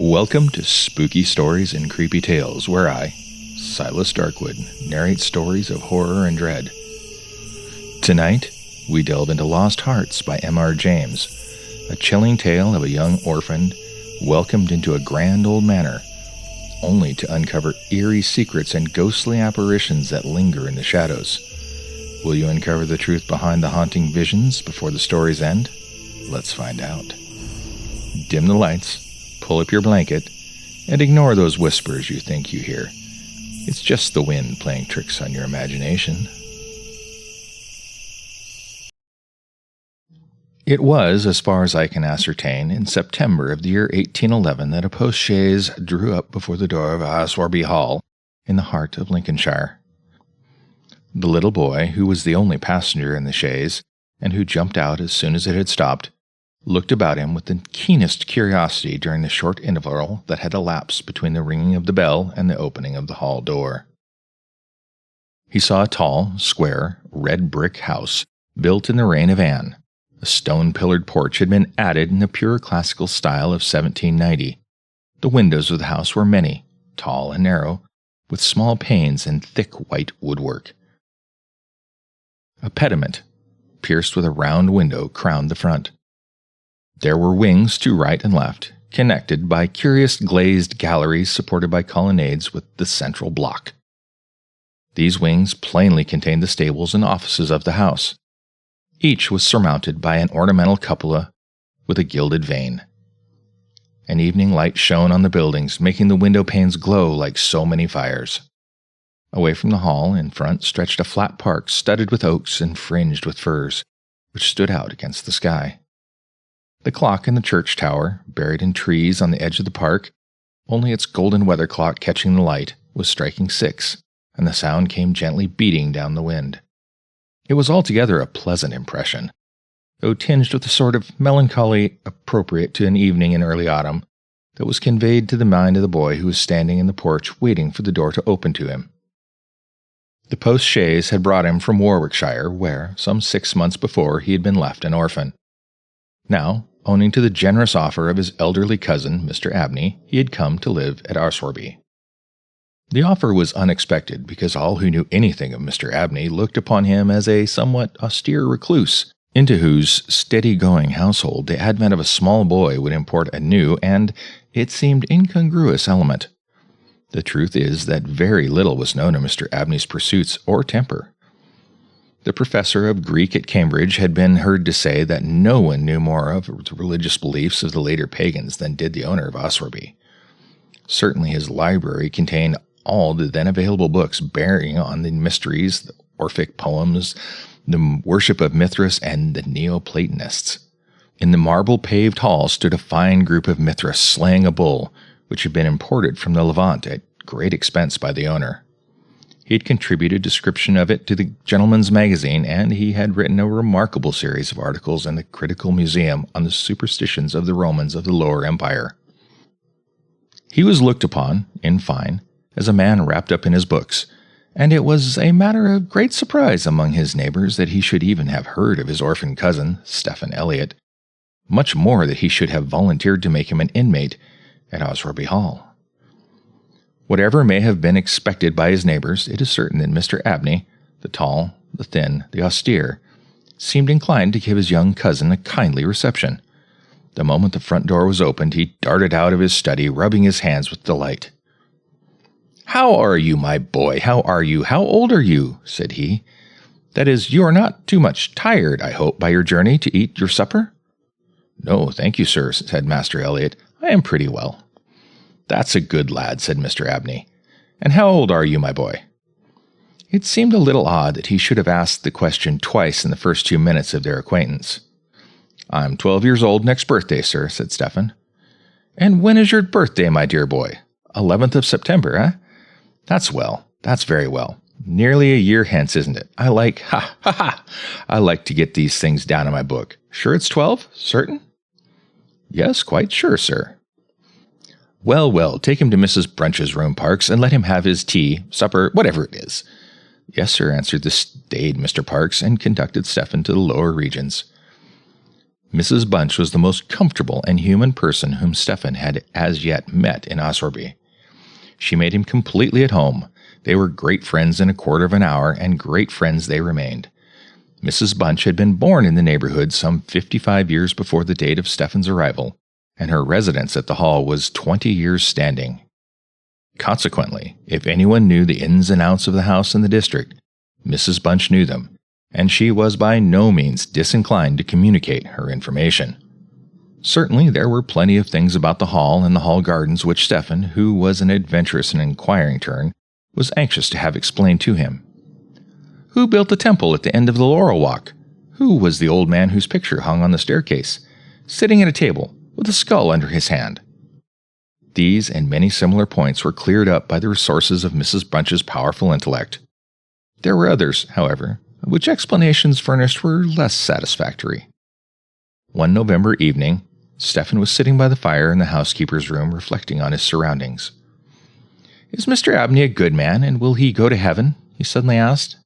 Welcome to Spooky Stories and Creepy Tales, where I, Silas Darkwood, narrate stories of horror and dread. Tonight, we delve into Lost Hearts by M.R. James, a chilling tale of a young orphan welcomed into a grand old manor, only to uncover eerie secrets and ghostly apparitions that linger in the shadows. Will you uncover the truth behind the haunting visions before the story's end? Let's find out. Dim the lights, pull up your blanket, and ignore those whispers you think you hear. It's just the wind playing tricks on your imagination. It was, as far as I can ascertain, in September of the year 1811 that a post-chaise drew up before the door of Aswarby Hall in the heart of Lincolnshire. The little boy, who was the only passenger in the chaise, and who jumped out as soon as it had stopped, looked about him with the keenest curiosity during the short interval that had elapsed between the ringing of the bell and the opening of the hall door. He saw a tall, square, red brick house built in the reign of Anne. A stone-pillared porch had been added in the pure classical style of 1790. The windows of the house were many, tall and narrow, with small panes and thick white woodwork. A pediment, pierced with a round window, crowned the front. There were wings to right and left, connected by curious glazed galleries supported by colonnades with the central block. These wings plainly contained the stables and offices of the house. Each was surmounted by an ornamental cupola with a gilded vane. An evening light shone on the buildings, making the window panes glow like so many fires. Away from the hall, in front, stretched a flat park studded with oaks and fringed with firs, which stood out against the sky. The clock in the church tower, buried in trees on the edge of the park, only its golden weather clock catching the light, was striking 6, and the sound came gently beating down the wind. It was altogether a pleasant impression, though tinged with a sort of melancholy appropriate to an evening in early autumn that was conveyed to the mind of the boy who was standing in the porch waiting for the door to open to him. The post-chaise had brought him from Warwickshire, where, some 6 months before, he had been left an orphan. Now, owing to the generous offer of his elderly cousin, Mr. Abney, he had come to live at Aswarby. The offer was unexpected because all who knew anything of Mr. Abney looked upon him as a somewhat austere recluse, into whose steady-going household the advent of a small boy would import a new and, it seemed, incongruous element. The truth is that very little was known of Mr. Abney's pursuits or temper. The professor of Greek at Cambridge had been heard to say that no one knew more of the religious beliefs of the later pagans than did the owner of Aswarby. Certainly his library contained all the then available books bearing on the mysteries, the Orphic poems, the worship of Mithras, and the Neoplatonists. In the marble-paved hall stood a fine group of Mithras slaying a bull, which had been imported from the Levant at great expense by the owner. He had contributed a description of it to the Gentleman's Magazine, and he had written a remarkable series of articles in the Critical Museum on the superstitions of the Romans of the Lower Empire. He was looked upon, in fine, as a man wrapped up in his books, and it was a matter of great surprise among his neighbors that he should even have heard of his orphan cousin, Stephen Elliott, much more that he should have volunteered to make him an inmate at Aswarby Hall. Whatever may have been expected by his neighbors, it is certain that Mr. Abney, the tall, the thin, the austere, seemed inclined to give his young cousin a kindly reception. The moment the front door was opened, he darted out of his study, rubbing his hands with delight. "How are you, my boy? How are you? How old are you?" said he. "That is, you are not too much tired, I hope, by your journey to eat your supper?" "No, thank you, sir," said Master Elliott. "I am pretty well." "That's a good lad," said Mr. Abney. "And how old are you, my boy?" It seemed a little odd that he should have asked the question twice in the first 2 minutes of their acquaintance. "I'm 12 years old next birthday, sir," said Stephen. "And when is your birthday, my dear boy? 11th of September, eh? That's well. That's very well. Nearly a year hence, isn't it? I like to get these things down in my book. Sure it's 12? Certain?" "Yes, quite sure, sir." "Well, well, take him to Mrs. Brunch's room, Parks, and let him have his tea, supper, whatever it is." "Yes, sir," answered the staid Mr. Parks, and conducted Stephen to the lower regions. Mrs. Bunch was the most comfortable and human person whom Stefan had as yet met in Oswerby. She made him completely at home. They were great friends in a quarter of an hour, and great friends they remained. Mrs. Bunch had been born in the neighborhood some 55 years before the date of Stefan's arrival, and her residence at the Hall was 20 years standing. Consequently, if anyone knew the ins and outs of the house and the district, Mrs. Bunch knew them, and she was by no means disinclined to communicate her information. Certainly there were plenty of things about the Hall and the Hall gardens which Stefan, who was an adventurous and inquiring turn, was anxious to have explained to him. Who built the temple at the end of the Laurel Walk? Who was the old man whose picture hung on the staircase, sitting at a table, with a skull under his hand? These and many similar points were cleared up by the resources of Mrs. Bunch's powerful intellect. There were others, however, which explanations furnished were less satisfactory. One November evening, Stefan was sitting by the fire in the housekeeper's room reflecting on his surroundings. "Is Mr. Abney a good man, and will he go to heaven?" he suddenly asked,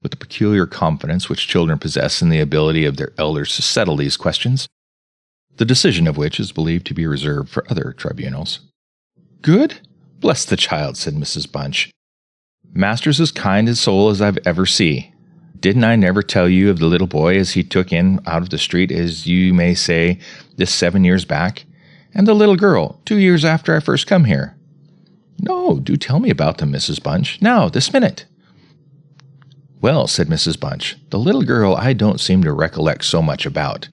with the peculiar confidence which children possess in the ability of their elders to settle these questions, the decision of which is believed to be reserved for other tribunals. "Good? Bless the child," said Mrs. Bunch. "Master's as kind a soul as I've ever see. Didn't I never tell you of the little boy as he took in out of the street, as you may say, this 7 years back, and the little girl 2 years after I first come here?" "No, do tell me about them, Mrs. Bunch, now, this minute." "Well," said Mrs. Bunch, "the little girl I don't seem to recollect so much about.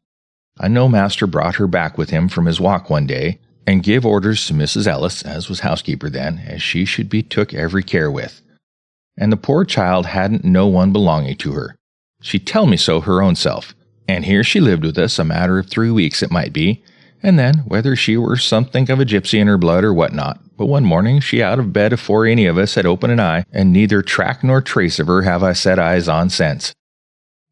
I know master brought her back with him from his walk one day, and give orders to Mrs. Ellis, as was housekeeper then, as she should be took every care with. And the poor child hadn't no one belonging to her. She'd tell me so her own self, and here she lived with us a matter of 3 weeks it might be, and then, whether she were something of a gypsy in her blood or what not, but one morning she out of bed afore any of us had opened an eye, and neither track nor trace of her have I set eyes on since.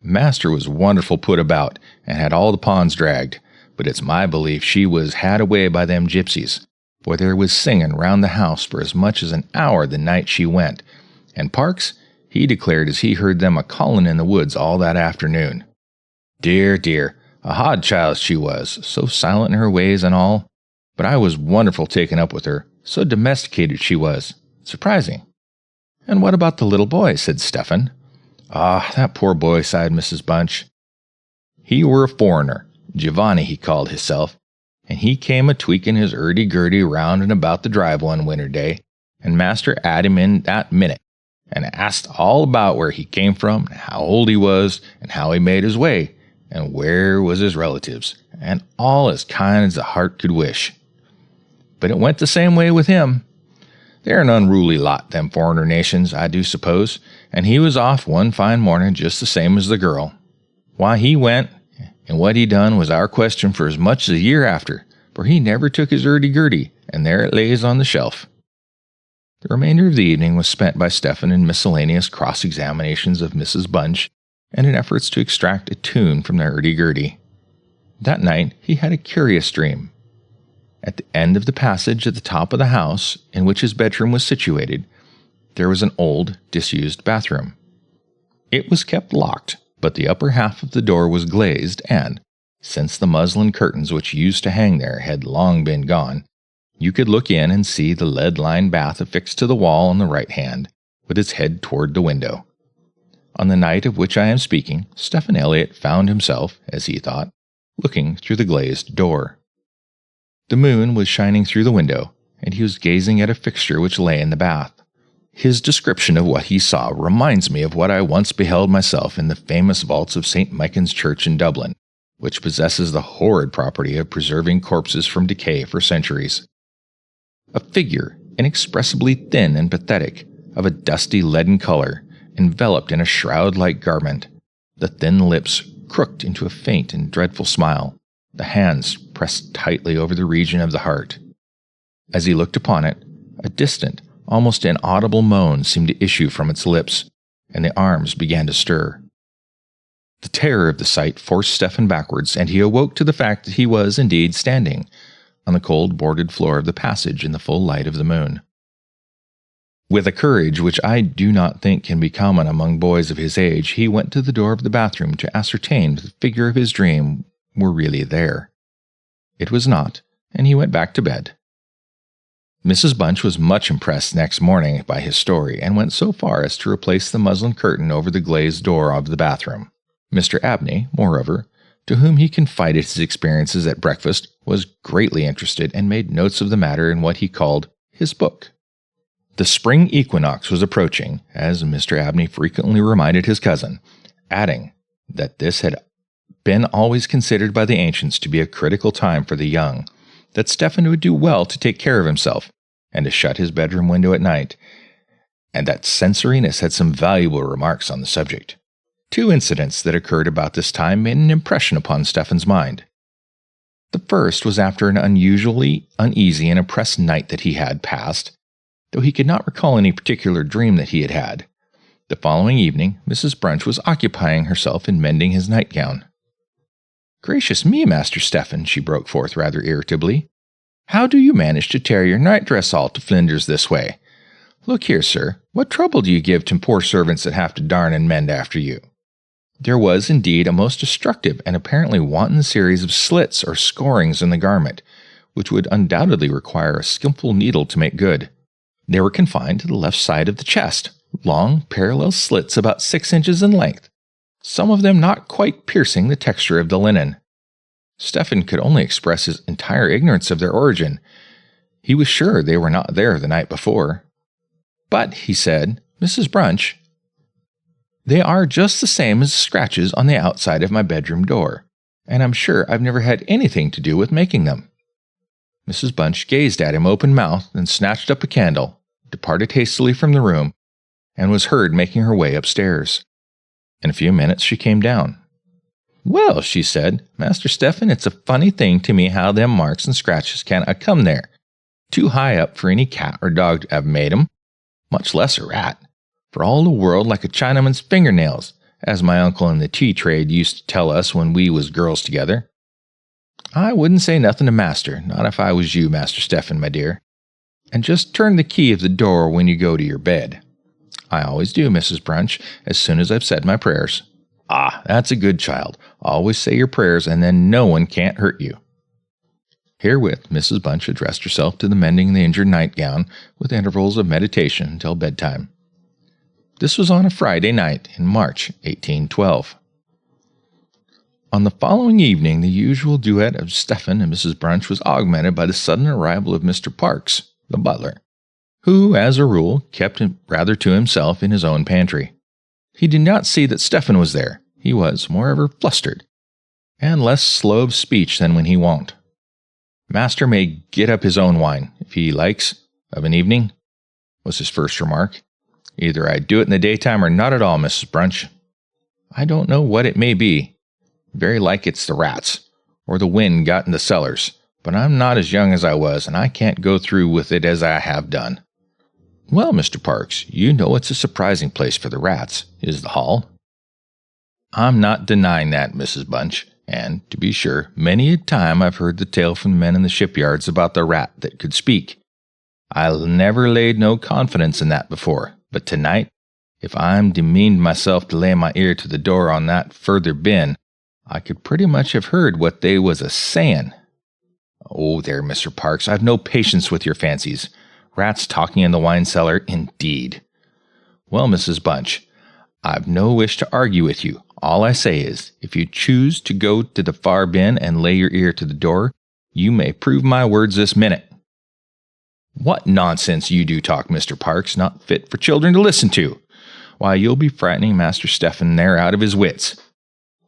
Master was wonderful put about, and had all the ponds dragged, but it's my belief she was had away by them gypsies, for there was singing round the house for as much as an hour the night she went, and Parks, he declared as he heard them a-calling in the woods all that afternoon. Dear, dear, a hod child she was, so silent in her ways and all, but I was wonderful taken up with her, so domesticated she was. Surprising." "And what about the little boy?" said Stefan. "Ah, that poor boy," sighed Mrs. Bunch. "He were a foreigner, Giovanni he called hisself, and he came a-tweaking his urdy-gurdy round and about the drive one winter day, and master 'ad him in that minute, and asked all about where he came from, and how old he was, and how he made his way, and where was his relatives, and all as kind as the heart could wish. But it went the same way with him. They're an unruly lot, them foreigner nations, I do suppose, and he was off one fine morning just the same as the girl. Why he went, and what he done was our question for as much as a year after, for he never took his urdy-gurdy, and there it lays on the shelf." The remainder of the evening was spent by Stefan in miscellaneous cross-examinations of Mrs. Bunch and in efforts to extract a tune from the urdy-gurdy. That night he had a curious dream. At the end of the passage at the top of the house, in which his bedroom was situated, there was an old, disused bathroom. It was kept locked, but the upper half of the door was glazed, and, since the muslin curtains which used to hang there had long been gone, you could look in and see the lead-lined bath affixed to the wall on the right hand, with its head toward the window. On the night of which I am speaking, Stephen Elliott found himself, as he thought, looking through the glazed door. The moon was shining through the window, and he was gazing at a fixture which lay in the bath. His description of what he saw reminds me of what I once beheld myself in the famous vaults of St. Michael's Church in Dublin, which possesses the horrid property of preserving corpses from decay for centuries. A figure, inexpressibly thin and pathetic, of a dusty leaden color, enveloped in a shroud-like garment, the thin lips crooked into a faint and dreadful smile, the hands pressed tightly over the region of the heart. As he looked upon it, a distant, almost inaudible moan seemed to issue from its lips, and the arms began to stir. The terror of the sight forced Stephen backwards, and he awoke to the fact that he was indeed standing on the cold boarded floor of the passage in the full light of the moon. With a courage which I do not think can be common among boys of his age, he went to the door of the bathroom to ascertain if the figure of his dream were really there. It was not, and he went back to bed. Mrs. Bunch was much impressed next morning by his story and went so far as to replace the muslin curtain over the glazed door of the bathroom. Mr. Abney, moreover, to whom he confided his experiences at breakfast, was greatly interested and made notes of the matter in what he called his book. The spring equinox was approaching, as Mr. Abney frequently reminded his cousin, adding that this had been always considered by the ancients to be a critical time for the young, that Stephen would do well to take care of himself and to shut his bedroom window at night, and that Censorinus had some valuable remarks on the subject. 2 incidents that occurred about this time made an impression upon Stephen's mind. The first was after an unusually uneasy and oppressed night that he had passed, though he could not recall any particular dream that he had had. The following evening, Mrs. Bunch was occupying herself in mending his nightgown. "Gracious me, Master Stephen," she broke forth rather irritably. "How do you manage to tear your nightdress all to flinders this way? Look here, sir, what trouble do you give to poor servants that have to darn and mend after you?" There was indeed a most destructive and apparently wanton series of slits or scorings in the garment, which would undoubtedly require a skillful needle to make good. They were confined to the left side of the chest, long, parallel slits about 6 inches in length, some of them not quite piercing the texture of the linen. Stephen could only express his entire ignorance of their origin. He was sure they were not there the night before. "But," he said, "Mrs. Bunch, they are just the same as the scratches on the outside of my bedroom door, and I'm sure I've never had anything to do with making them." Mrs. Bunch gazed at him open-mouthed, then snatched up a candle, departed hastily from the room, and was heard making her way upstairs. In a few minutes she came down. "Well," she said, "Master Stephen, it's a funny thing to me how them marks and scratches can come there. Too high up for any cat or dog to have made 'em, much less a rat. For all the world like a Chinaman's fingernails, as my uncle in the tea trade used to tell us when we was girls together. I wouldn't say nothing to Master, not if I was you, Master Stephen, my dear. And just turn the key of the door when you go to your bed." "I always do, Mrs. Bunch, as soon as I've said my prayers." "Ah, that's a good child. Always say your prayers, and then no one can't hurt you." Herewith, Mrs. Bunch addressed herself to the mending the injured nightgown, with intervals of meditation until bedtime. This was on a Friday night in March, 1812. On the following evening, the usual duet of Stephen and Mrs. Bunch was augmented by the sudden arrival of Mr. Parks, the butler, who, as a rule, kept rather to himself in his own pantry. He did not see that Stephen was there. He was, moreover, flustered, and less slow of speech than when he wont. "Master may get up his own wine, if he likes, of an evening," was his first remark. "Either I do it in the daytime or not at all, Mrs. Bunch. I don't know what it may be. Very like it's the rats, or the wind got in the cellars, but I'm not as young as I was, and I can't go through with it as I have done." "Well, Mr. Parks, you know it's a surprising place for the rats, is the hall." "I'm not denying that, Mrs. Bunch, and, to be sure, many a time I've heard the tale from men in the shipyards about the rat that could speak. I never laid no confidence in that before, but tonight, if I'm demeaned myself to lay my ear to the door on that further bin, I could pretty much have heard what they was a-sayin'. Oh, there, Mr. Parks, I've no patience with your fancies. Rats talking in the wine cellar, indeed. Well, Mrs. Bunch, I've no wish to argue with you. All I say is, if you choose to go to the far bin and lay your ear to the door, you may prove my words this minute." "What nonsense you do talk, Mr. Parks, not fit for children to listen to. Why, you'll be frightening Master Stephen there out of his wits."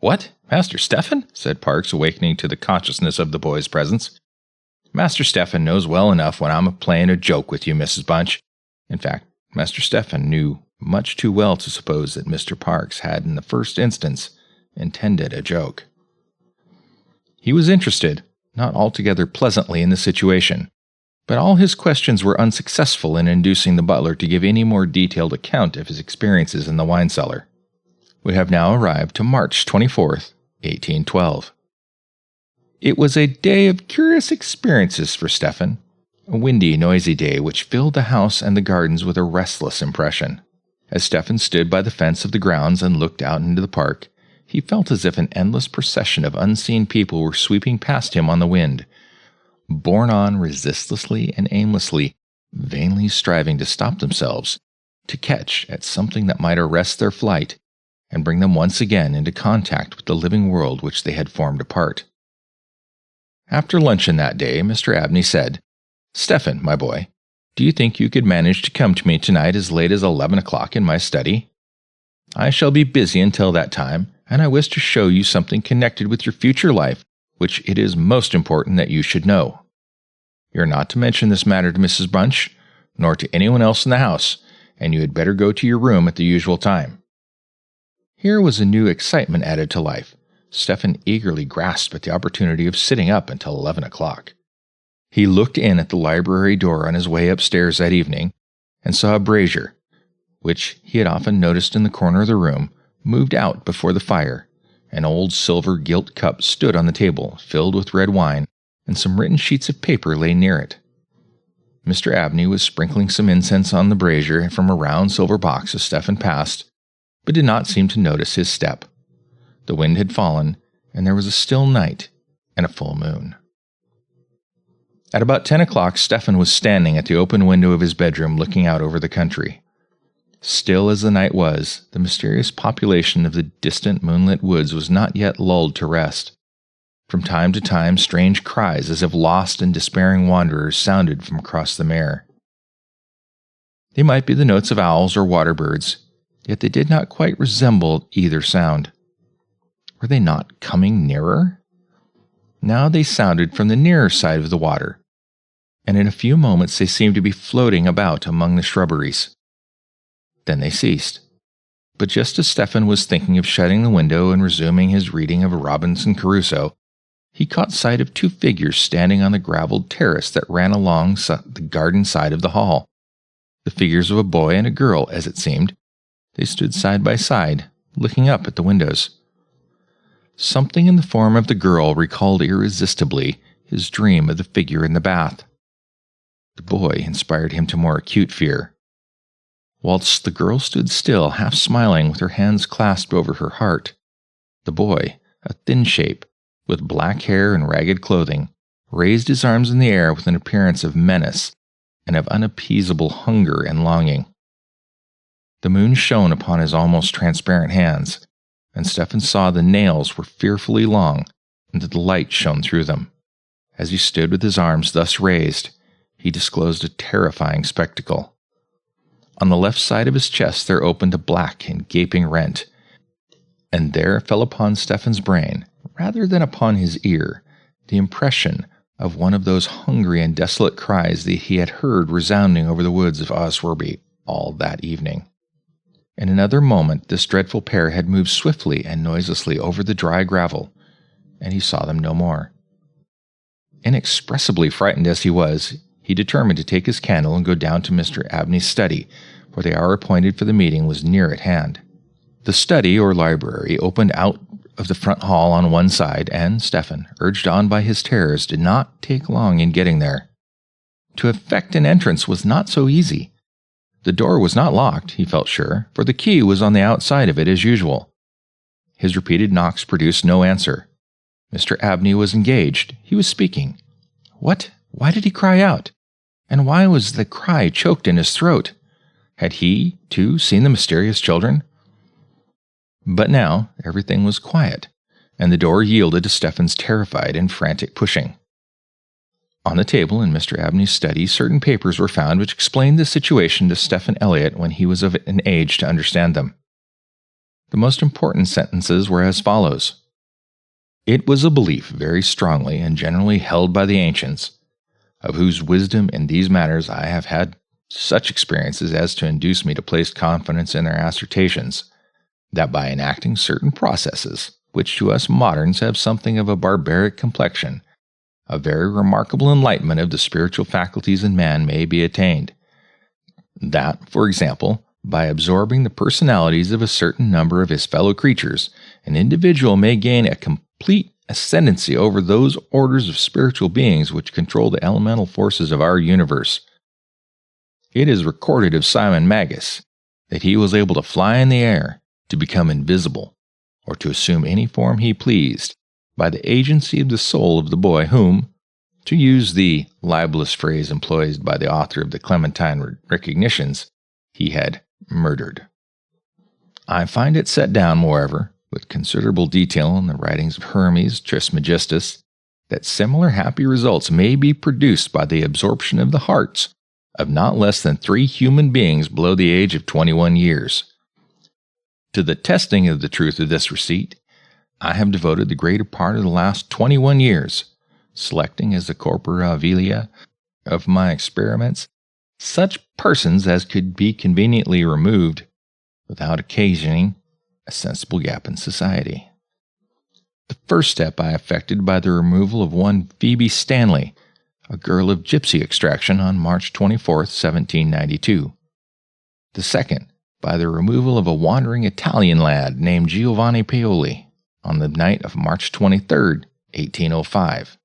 "What, Master Stephen?" said Parks, awakening to the consciousness of the boy's presence. "Master Stephen knows well enough when I'm playing a joke with you, Mrs. Bunch." In fact, Master Stephen knew much too well to suppose that Mr. Parks had in the first instance intended a joke. He was interested, not altogether pleasantly, in the situation, but all his questions were unsuccessful in inducing the butler to give any more detailed account of his experiences in the wine cellar. We have now arrived to March 24th, 1812. It was a day of curious experiences for Stephen, a windy, noisy day which filled the house and the gardens with a restless impression. As Stephen stood by the fence of the grounds and looked out into the park, he felt as if an endless procession of unseen people were sweeping past him on the wind, borne on resistlessly and aimlessly, vainly striving to stop themselves, to catch at something that might arrest their flight and bring them once again into contact with the living world which they had formed apart. After luncheon that day, Mr. Abney said, "Stephen, my boy, do you think you could manage to come to me tonight as late as 11 o'clock in my study? I shall be busy until that time, and I wish to show you something connected with your future life, which it is most important that you should know. You are not to mention this matter to Mrs. Bunch, nor to anyone else in the house, and you had better go to your room at the usual time." Here was a new excitement added to life. Stephen eagerly grasped at the opportunity of sitting up until 11 o'clock. He looked in at the library door on his way upstairs that evening, and saw a brazier, which he had often noticed in the corner of the room, moved out before the fire. An old silver gilt cup stood on the table, filled with red wine, and some written sheets of paper lay near it. Mr. Abney was sprinkling some incense on the brazier from a round silver box as Stephen passed, but did not seem to notice his step. The wind had fallen, and there was a still night and a full moon. At about 10 o'clock, Stephen was standing at the open window of his bedroom looking out over the country. Still as the night was, the mysterious population of the distant moonlit woods was not yet lulled to rest. From time to time, strange cries as of lost and despairing wanderers sounded from across the mere. They might be the notes of owls or water birds, yet they did not quite resemble either sound. Were they not coming nearer? Now they sounded from the nearer side of the water, and in a few moments they seemed to be floating about among the shrubberies. Then they ceased. But just as Stephen was thinking of shutting the window and resuming his reading of Robinson Crusoe, he caught sight of two figures standing on the gravelled terrace that ran along the garden side of the hall. The figures of a boy and a girl, as it seemed. They stood side by side, looking up at the windows. Something in the form of the girl recalled irresistibly his dream of the figure in the bath. The boy inspired him to more acute fear. Whilst the girl stood still, half smiling, with her hands clasped over her heart, the boy, a thin shape, with black hair and ragged clothing, raised his arms in the air with an appearance of menace and of unappeasable hunger and longing. The moon shone upon his almost transparent hands, and Stephen saw the nails were fearfully long, and that the light shone through them. As he stood with his arms thus raised, he disclosed a terrifying spectacle. On the left side of his chest there opened a black and gaping rent, and there fell upon Stephen's brain, rather than upon his ear, the impression of one of those hungry and desolate cries that he had heard resounding over the woods of Oswarby all that evening. In another moment this dreadful pair had moved swiftly and noiselessly over the dry gravel, and he saw them no more. Inexpressibly frightened as he was, he determined to take his candle and go down to Mr. Abney's study, for the hour appointed for the meeting was near at hand. The study, or library, opened out of the front hall on one side, and Stephen, urged on by his terrors, did not take long in getting there. To effect an entrance was not so easy. The door was not locked, he felt sure, for the key was on the outside of it as usual. His repeated knocks produced no answer. Mr. Abney was engaged. He was speaking. What? Why did he cry out? And why was the cry choked in his throat? Had he, too, seen the mysterious children? But now everything was quiet, and the door yielded to Stephen's terrified and frantic pushing. On the table in Mr. Abney's study, certain papers were found which explained the situation to Stephen Elliott when he was of an age to understand them. The most important sentences were as follows. It was a belief very strongly and generally held by the ancients, of whose wisdom in these matters I have had such experiences as to induce me to place confidence in their assertions, that by enacting certain processes, which to us moderns have something of a barbaric complexion, a very remarkable enlightenment of the spiritual faculties in man may be attained. That, for example, by absorbing the personalities of a certain number of his fellow creatures, an individual may gain a complete ascendancy over those orders of spiritual beings which control the elemental forces of our universe. It is recorded of Simon Magus that he was able to fly in the air, to become invisible, or to assume any form he pleased, by the agency of the soul of the boy whom, to use the libelous phrase employed by the author of the Clementine Recognitions, he had murdered. I find it set down, moreover, with considerable detail in the writings of Hermes Trismegistus, that similar happy results may be produced by the absorption of the hearts of not less than 3 human beings below the age of 21 years. To the testing of the truth of this receipt, I have devoted the greater part of the last 21 years, selecting as the corpora vilia of my experiments such persons as could be conveniently removed without occasioning a sensible gap in society. The first step I effected by the removal of one Phoebe Stanley, a girl of gypsy extraction, on March 24, 1792. The second, by the removal of a wandering Italian lad named Giovanni Paoli, on the night of March 23, 1805.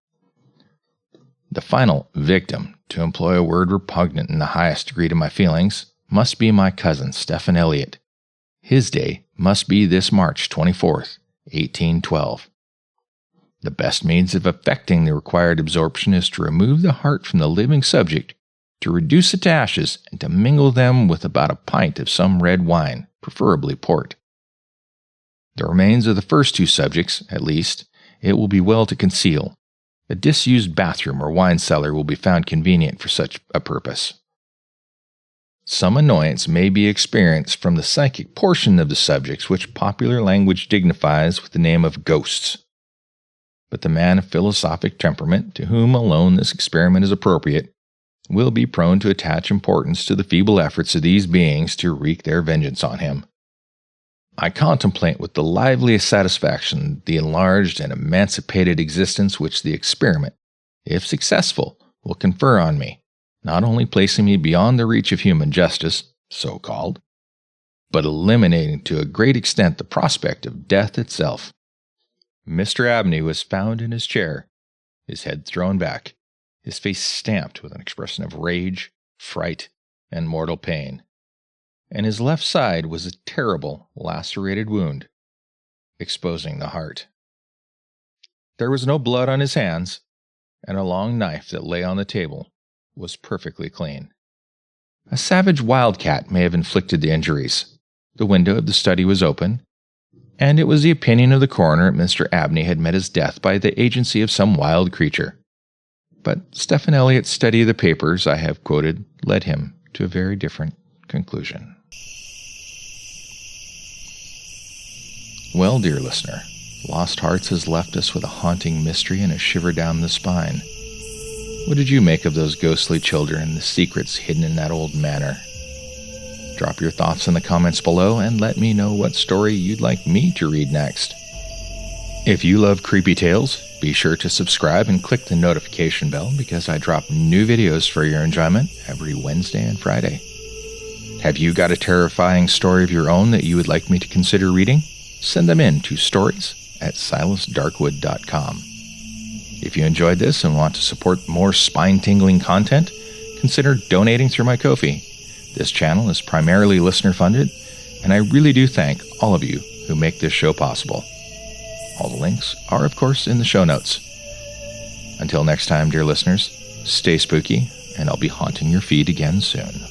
The final victim, to employ a word repugnant in the highest degree to my feelings, must be my cousin Stephen Elliott. His day must be this March 24th, 1812. The best means of effecting the required absorption is to remove the heart from the living subject, to reduce it to ashes, and to mingle them with about a pint of some red wine, preferably port. The remains of the first 2 subjects, at least, it will be well to conceal. A disused bathroom or wine cellar will be found convenient for such a purpose. Some annoyance may be experienced from the psychic portion of the subjects which popular language dignifies with the name of ghosts. But the man of philosophic temperament, to whom alone this experiment is appropriate, will be prone to attach importance to the feeble efforts of these beings to wreak their vengeance on him. I contemplate with the liveliest satisfaction the enlarged and emancipated existence which the experiment, if successful, will confer on me, not only placing me beyond the reach of human justice, so-called, but eliminating to a great extent the prospect of death itself. Mr. Abney was found in his chair, his head thrown back, his face stamped with an expression of rage, fright, and mortal pain, and his left side was a terrible lacerated wound, exposing the heart. There was no blood on his hands, and a long knife that lay on the table was perfectly clean. A savage wildcat may have inflicted the injuries. The window of the study was open, and it was the opinion of the coroner that Mr. Abney had met his death by the agency of some wild creature. But Stephen Elliott's study of the papers I have quoted led him to a very different conclusion. Well, dear listener, Lost Hearts has left us with a haunting mystery and a shiver down the spine. What did you make of those ghostly children and the secrets hidden in that old manor? Drop your thoughts in the comments below and let me know what story you'd like me to read next. If you love creepy tales, be sure to subscribe and click the notification bell because I drop new videos for your enjoyment every Wednesday and Friday. Have you got a terrifying story of your own that you would like me to consider reading? Send them in to stories@silasdarkwood.com. If you enjoyed this and want to support more spine-tingling content, consider donating through my Ko-fi. This channel is primarily listener-funded, and I really do thank all of you who make this show possible. All the links are, of course, in the show notes. Until next time, dear listeners, stay spooky, and I'll be haunting your feed again soon.